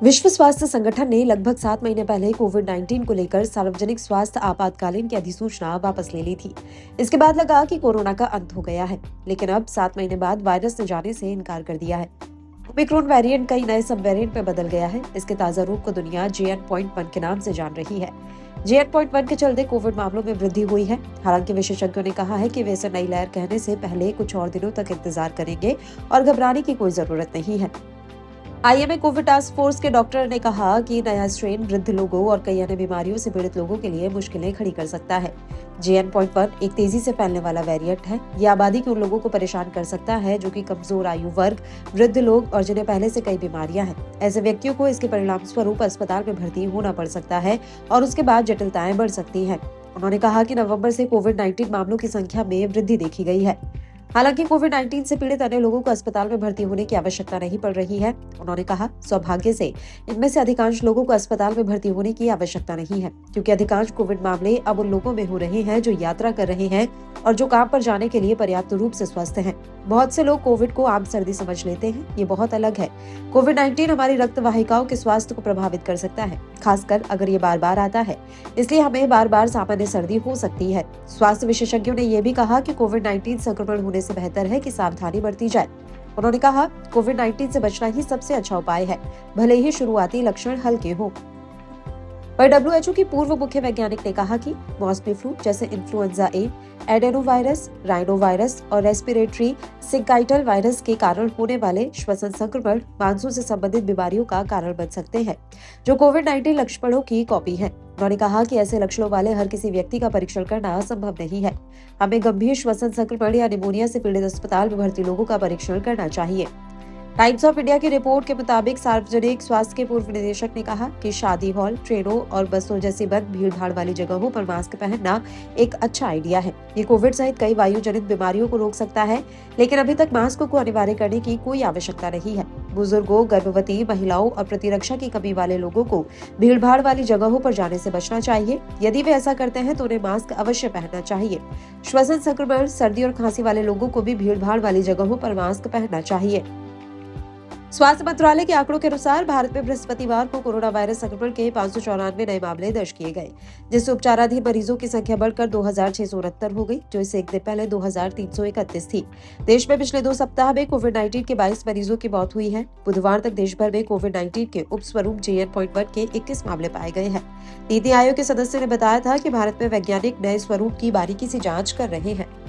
विश्व स्वास्थ्य संगठन ने लगभग 7 महीने पहले कोविड-19 को लेकर सार्वजनिक स्वास्थ्य आपातकालीन की अधिसूचना वापस ले ली थी। इसके बाद लगा कि कोरोना का अंत हो गया है, लेकिन अब 7 महीने बाद वायरस ने जाने से इनकार कर दिया है। ओमिक्रॉन वेरिएंट कई नए सब वेरिएंट में बदल गया है। इसके ताजा रूप को दुनिया JN.1 के नाम से जान रही है। JN.1 के चलते कोविड मामलों में वृद्धि हुई है। हालांकि विशेषज्ञों ने कहा है कि वे इसे नई लहर कहने से पहले कुछ और दिनों तक इंतजार करेंगे और घबराने की कोई जरूरत नहीं है। IMA कोविड टास्क फोर्स के डॉक्टर ने कहा कि नया स्ट्रेन वृद्ध लोगों और कई अन्य बीमारियों से पीड़ित लोगों के लिए मुश्किलें खड़ी कर सकता है। JN.1 एक तेजी से फैलने वाला वेरिएंट है। यह आबादी के उन लोगों को परेशान कर सकता है जो कि कमजोर आयु वर्ग, वृद्ध लोग और जिन्हें पहले से कई बीमारियां हैं। ऐसे व्यक्तियों को इसके परिणाम स्वरूप अस्पताल में भर्ती होना पड़ सकता है और उसके बाद जटिलताएं बढ़ सकती हैं। उन्होंने कहा कि नवंबर से कोविड-19 मामलों की संख्या में वृद्धि देखी गई है। हालांकि कोविड-19 से पीड़ित अन्य लोगों को अस्पताल में भर्ती होने की आवश्यकता नहीं पड़ रही है। उन्होंने कहा, सौभाग्य से इनमें से अधिकांश लोगों को अस्पताल में भर्ती होने की आवश्यकता नहीं है, क्योंकि अधिकांश कोविड मामले अब उन लोगों में हो रहे हैं जो यात्रा कर रहे हैं और जो काम पर जाने के लिए पर्याप्त रूप से स्वस्थ हैं। बहुत से लोग कोविड को आम सर्दी समझ लेते हैं, ये बहुत अलग है। कोविड-19 हमारी रक्त वाहिकाओं के स्वास्थ्य को प्रभावित कर सकता है, खासकर अगर ये बार बार आता है। इसलिए हमें बार बार सामान्य सर्दी हो सकती है। स्वास्थ्य विशेषज्ञों ने यह भी कहा कि कोविड-19 संक्रमण होने से बेहतर है कि सावधानी बरती जाए। उन्होंने कहा, कोविड-19 से बचना ही सबसे अच्छा उपाय है, भले ही शुरुआती लक्षण हल्के हो। पर WHO की पूर्व मुख्य वैज्ञानिक ने कहा कि मौसमी फ्लू जैसे इन्फ्लुएंजा ए, एडेनोवायरस, राइनोवायरस और रेस्पिरेटरी सिंकाइटल वायरस के कारण होने वाले श्वसन संक्रमण मानसून से संबंधित बीमारियों का कारण बन सकते हैं, जो कोविड-19 लक्षणों की कॉपी है। उन्होंने कहा कि ऐसे लक्षणों वाले हर किसी व्यक्ति का परीक्षण करना संभव नहीं है। हमें गंभीर श्वसन संक्रमण या निमोनिया से पीड़ित अस्पताल में भर्ती लोगों का परीक्षण करना चाहिए। टाइम्स ऑफ इंडिया की रिपोर्ट के मुताबिक सार्वजनिक स्वास्थ्य के पूर्व निदेशक ने कहा कि शादी हॉल, ट्रेनों और बसों जैसी बंद भीड़-भाड़ वाली जगहों पर मास्क पहनना एक अच्छा आइडिया है। ये कोविड सहित कई वायु जनित बीमारियों को रोक सकता है, लेकिन अभी तक मास्क को अनिवार्य करने की कोई आवश्यकता नहीं है। बुजुर्गों, गर्भवती महिलाओं और प्रतिरक्षा की कमी वाले लोगों को भीड़-भाड़ वाली जगहों पर जाने से बचना चाहिए। यदि वे ऐसा करते हैं तो उन्हें मास्क अवश्य पहनना चाहिए। श्वसन संक्रमण, सर्दी और खांसी वाले लोगों को भी भीड़-भाड़ वाली जगहों पर मास्क पहनना चाहिए। स्वास्थ्य मंत्रालय के आंकड़ों के अनुसार भारत में बृहस्पतिवार को कोरोना वायरस संक्रमण के 594 नए मामले दर्ज किए गए, जिससे उपचाराधीन मरीजों की संख्या बढ़कर 2669 हो गई, जो इससे एक दिन पहले 2331 थी। देश में पिछले 2 सप्ताह में कोविड-19 के 22 मरीजों की मौत हुई है। बुधवार तक देश भर में कोविड-19 के उपस्वरूप JN.1 के 21 मामले पाए गए हैं। नीति आयोग के सदस्य ने बताया था कि भारत में वैज्ञानिक नए स्वरूप की बारीकी से जाँच कर रहे हैं।